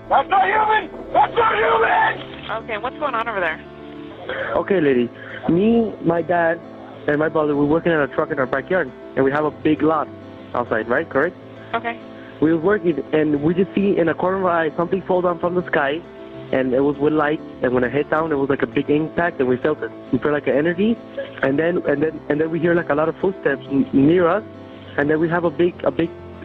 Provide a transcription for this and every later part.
That's not human! That's not human! Okay, what's going on over there? Okay, lady. Me, my dad, and my brother, we're working on a truck in our backyard, and we have a big lot outside, right? Correct? Okay. We were working, and we just see in a corner of our eye something fall down from the sky, and it was with light. And when it hit down, it was like a big impact, and we felt it. We felt like an energy, and then we hear like a lot of footsteps near us, and then we have a big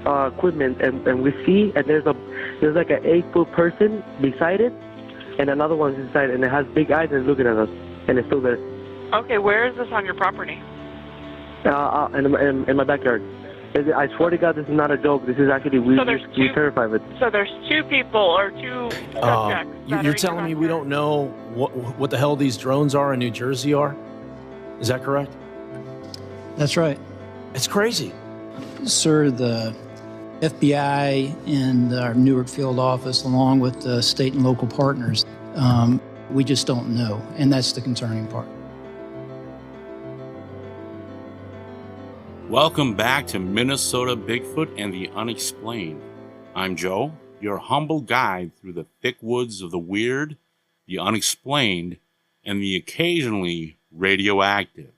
equipment, and we see, and there's like an 8-foot person beside it, and another one's inside, and it has big eyes and it's looking at us, and it's still there. Okay, where is this on your property? In my backyard. I swear to God, this is not a joke. This is actually, we're terrified of it. So there's 2 people or 2 subjects. You're telling me we don't know what the hell these drones are in New Jersey are? Is that correct? That's right. It's crazy. Sir, the FBI and our Newark field office, along with the state and local partners, we just don't know, and that's the concerning part. Welcome back to Minnesota Bigfoot and the Unexplained. I'm Joe, your humble guide through the thick woods of the weird, the unexplained, and the occasionally radioactive.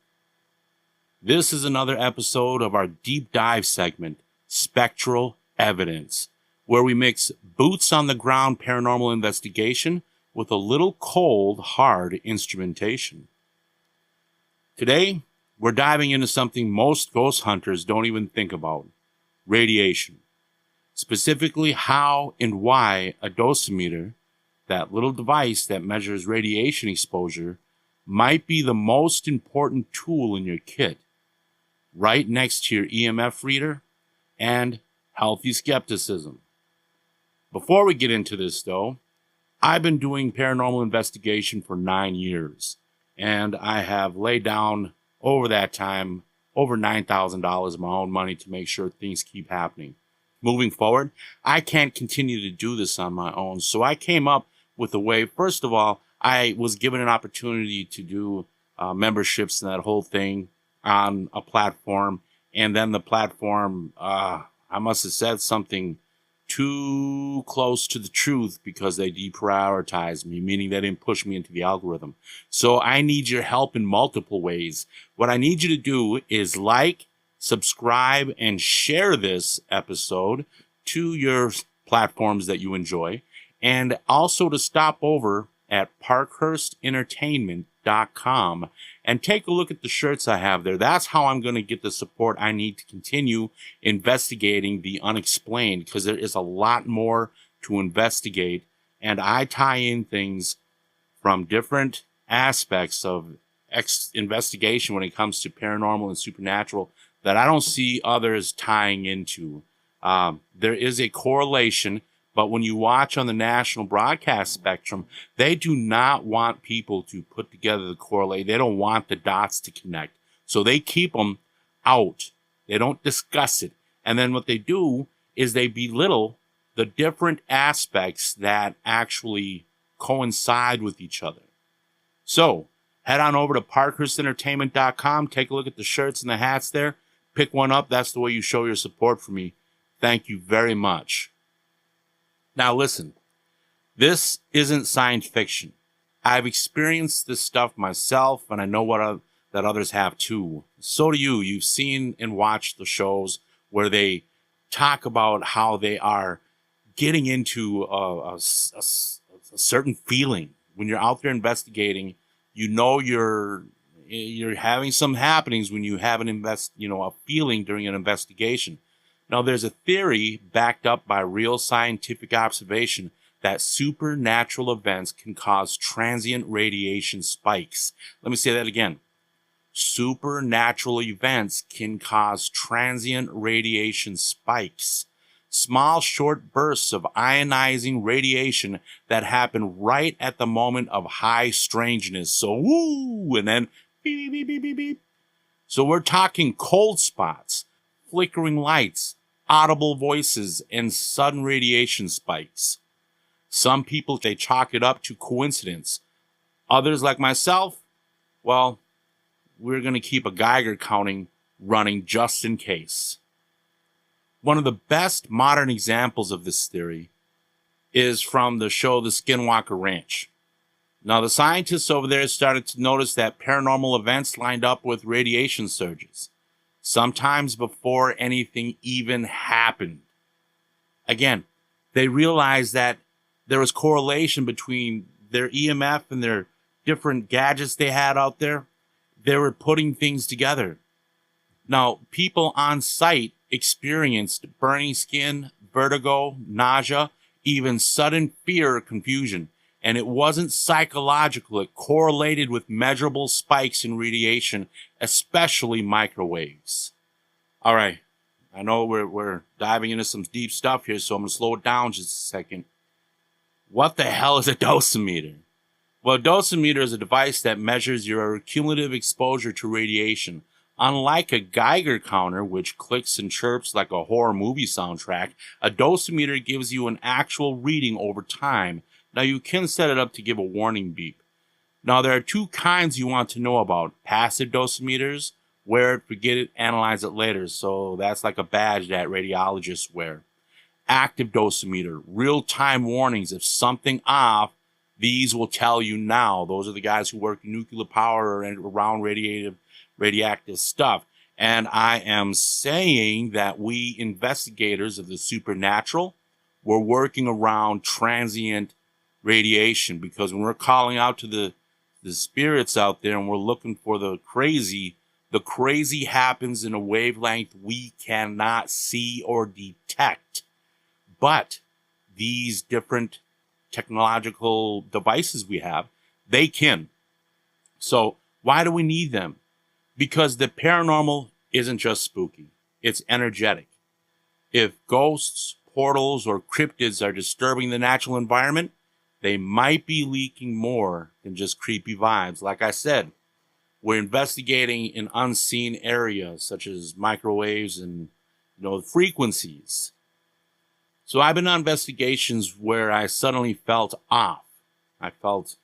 This is another episode of our deep dive segment, Spectral Evidence, where we mix boots on the ground paranormal investigation with a little cold, hard instrumentation. Today, we're diving into something most ghost hunters don't even think about: radiation. Specifically, how and why a dosimeter, that little device that measures radiation exposure, might be the most important tool in your kit, right next to your EMF reader and healthy skepticism. Before we get into this, though, I've been doing paranormal investigation for 9 years, and I have laid down over that time over $9,000 of my own money to make sure things keep happening. Moving forward, I can't continue to do this on my own, so I came up with a way. First of all, I was given an opportunity to do memberships and that whole thing on a platform, and then the platform, I must have said something too close to the truth because they deprioritized me, meaning they didn't push me into the algorithm. So I need your help in multiple ways. What I need you to do is like, subscribe, and share this episode to your platforms that you enjoy, and also to stop over at parkhurstentertainment.com and take a look at the shirts I have there. That's how I'm going to get the support I need to continue investigating the unexplained, because there is a lot more to investigate, and I tie in things from different aspects of investigation when it comes to paranormal and supernatural that I don't see others tying into. There is a correlation, but when you watch on the national broadcast spectrum, they do not want people to put together the correlate. They don't want the dots to connect. So they keep them out. They don't discuss it. And then what they do is they belittle the different aspects that actually coincide with each other. So head on over to parkhurstentertainment.com. Take a look at the shirts and the hats there. Pick one up. That's the way you show your support for me. Thank you very much. Now listen, this isn't science fiction. I've experienced this stuff myself, and I know that others have too. So do you. You've seen and watched the shows where they talk about how they are getting into a certain feeling. When you're out there investigating, you know you're having some happenings when you have a feeling during an investigation. Now, there's a theory backed up by real scientific observation that supernatural events can cause transient radiation spikes. Let me say that again. Supernatural events can cause transient radiation spikes. Small, short bursts of ionizing radiation that happen right at the moment of high strangeness. So, woo, and then beep, beep, beep, beep, beep. So we're talking cold spots, flickering lights, audible voices, and sudden radiation spikes. Some people, they chalk it up to coincidence. Others, like myself, well, we're going to keep a Geiger counting running just in case. One of the best modern examples of this theory is from the show The Skinwalker Ranch. Now, the scientists over there started to notice that paranormal events lined up with radiation surges, sometimes before anything even happened. Again, they realized that there was correlation between their EMF and their different gadgets they had out there. They were putting things together. Now, people on site experienced burning skin, vertigo, nausea, even sudden fear or confusion. And it wasn't psychological. It correlated with measurable spikes in radiation, especially microwaves. All right. I know we're diving into some deep stuff here, so I'm going to slow it down just a second. What the hell is a dosimeter? Well, a dosimeter is a device that measures your cumulative exposure to radiation. Unlike a Geiger counter, which clicks and chirps like a horror movie soundtrack, a dosimeter gives you an actual reading over time. Now, you can set it up to give a warning beep. Now, there are two kinds you want to know about. Passive dosimeters, wear it, forget it, analyze it later. So that's like a badge that radiologists wear. Active dosimeter, real-time warnings. If something off, these will tell you now. Those are the guys who work in nuclear power or around radioactive stuff. And I am saying that we investigators of the supernatural, we're working around transient radiation, because when we're calling out to the spirits out there and we're looking for the crazy happens in a wavelength we cannot see or detect. But these different technological devices we have, they can. So why do we need them? Because the paranormal isn't just spooky, it's energetic. If ghosts, portals, or cryptids are disturbing the natural environment, they might be leaking more than just creepy vibes. Like I said, we're investigating in unseen areas such as microwaves and frequencies. So I've been on investigations where I suddenly felt off. I felt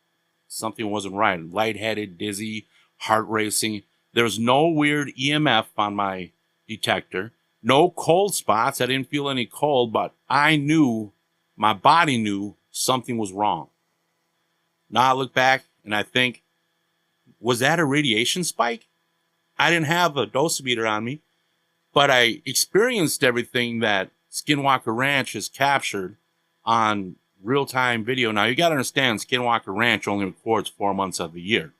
something wasn't right. Lightheaded, dizzy, heart racing. There was no weird EMF on my detector. No cold spots. I didn't feel any cold, but I knew, my body knew, something was wrong. Now I look back and I think, was that a radiation spike? I didn't have a dosimeter on me, but I experienced everything that Skinwalker Ranch has captured on real-time video. Now you got to understand, Skinwalker Ranch only records 4 months of the year.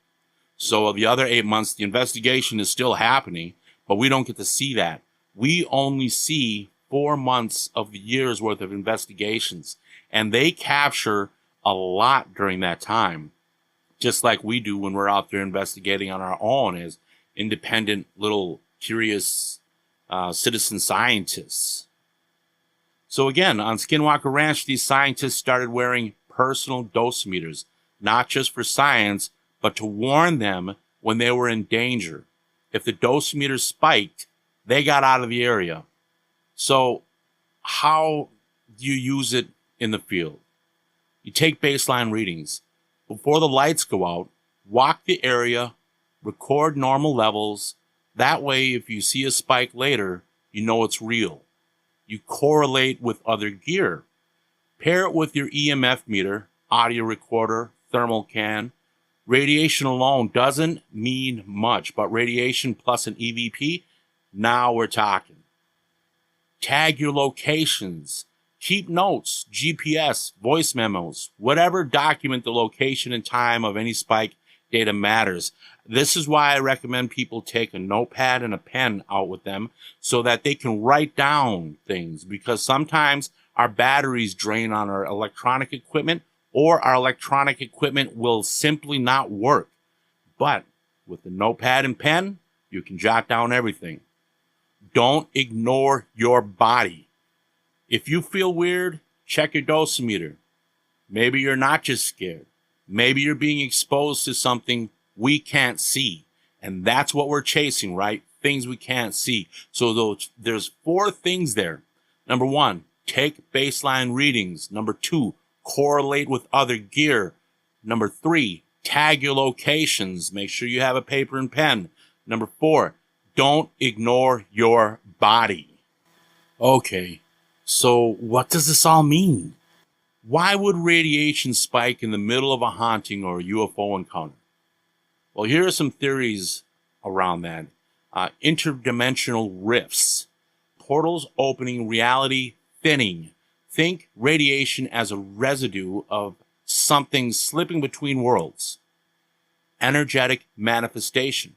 So the other 8 months, the investigation is still happening, but we don't get to see that. We only see 4 months of the year's worth of investigations. And they capture a lot during that time, just like we do when we're out there investigating on our own as independent little curious citizen scientists. So again, on Skinwalker Ranch, these scientists started wearing personal dosimeters, not just for science, but to warn them when they were in danger. If the dosimeter spiked, they got out of the area. So how do you use it in the field? You take baseline readings. Before the lights go out, walk the area, record normal levels. That way, if you see a spike later, you know it's real. You correlate with other gear. Pair it with your EMF meter, audio recorder, thermal can. Radiation alone doesn't mean much, but radiation plus an EVP, now we're talking. Tag your locations. Keep notes, GPS, voice memos, whatever document the location and time of any spike data matters. This is why I recommend people take a notepad and a pen out with them so that they can write down things, because sometimes our batteries drain on our electronic equipment, or our electronic equipment will simply not work. But with the notepad and pen, you can jot down everything. Don't ignore your body. If you feel weird, check your dosimeter. Maybe you're not just scared. Maybe you're being exposed to something we can't see. And that's what we're chasing, right? Things we can't see. So there's 4 things there. Number 1, take baseline readings. Number 2, correlate with other gear. Number 3, tag your locations. Make sure you have a paper and pen. Number 4, don't ignore your body. Okay. So what does this all mean? Why would radiation spike in the middle of a haunting or a UFO encounter? Well, here are some theories around that. Interdimensional rifts, portals opening, reality thinning. Think radiation as a residue of something slipping between worlds. Energetic manifestation.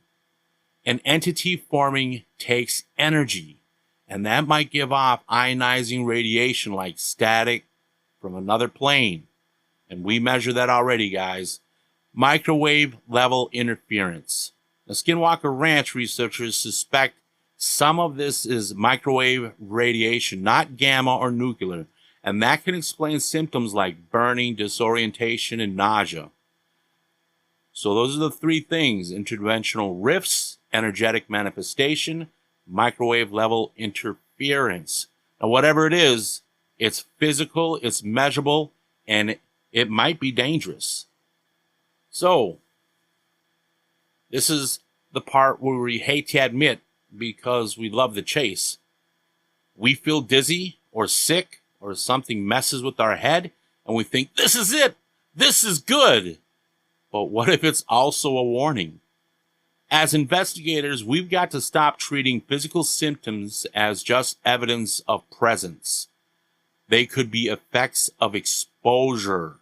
An entity forming takes energy, and that might give off ionizing radiation like static from another plane. And we measure that already, guys. Microwave level interference. The Skinwalker Ranch researchers suspect some of this is microwave radiation, not gamma or nuclear, and that can explain symptoms like burning, disorientation, and nausea. So those are the three things: interdimensional rifts, energetic manifestation, microwave level interference. Now, whatever it is, it's physical, it's measurable, and it might be dangerous. So, this is the part where we hate to admit because we love the chase. We feel dizzy or sick or something messes with our head and we think, this is it, this is good. But what if it's also a warning? As investigators, we've got to stop treating physical symptoms as just evidence of presence. They could be effects of exposure,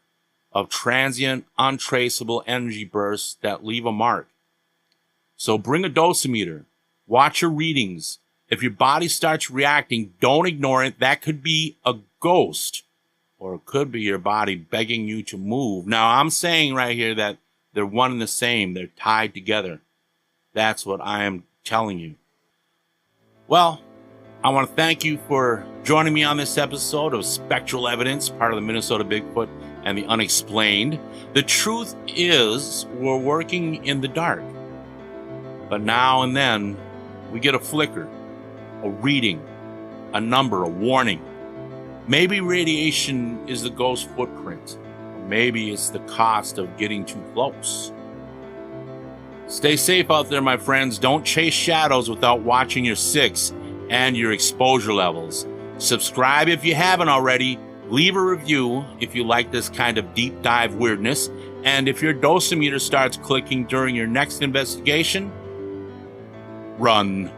of transient, untraceable energy bursts that leave a mark. So bring a dosimeter, watch your readings. If your body starts reacting, don't ignore it. That could be a ghost, or it could be your body begging you to move. Now, I'm saying right here that they're one and the same. They're tied together. That's what I am telling you. Well, I want to thank you for joining me on this episode of Spectral Evidence, part of the Minnesota Bigfoot and the Unexplained. The truth is, we're working in the dark. But now and then, we get a flicker, a reading, a number, a warning. Maybe radiation is the ghost footprint. Or maybe it's the cost of getting too close. Stay safe out there, my friends. Don't chase shadows without watching your six and your exposure levels. Subscribe if you haven't already. Leave a review if you like this kind of deep dive weirdness. And if your dosimeter starts clicking during your next investigation, run.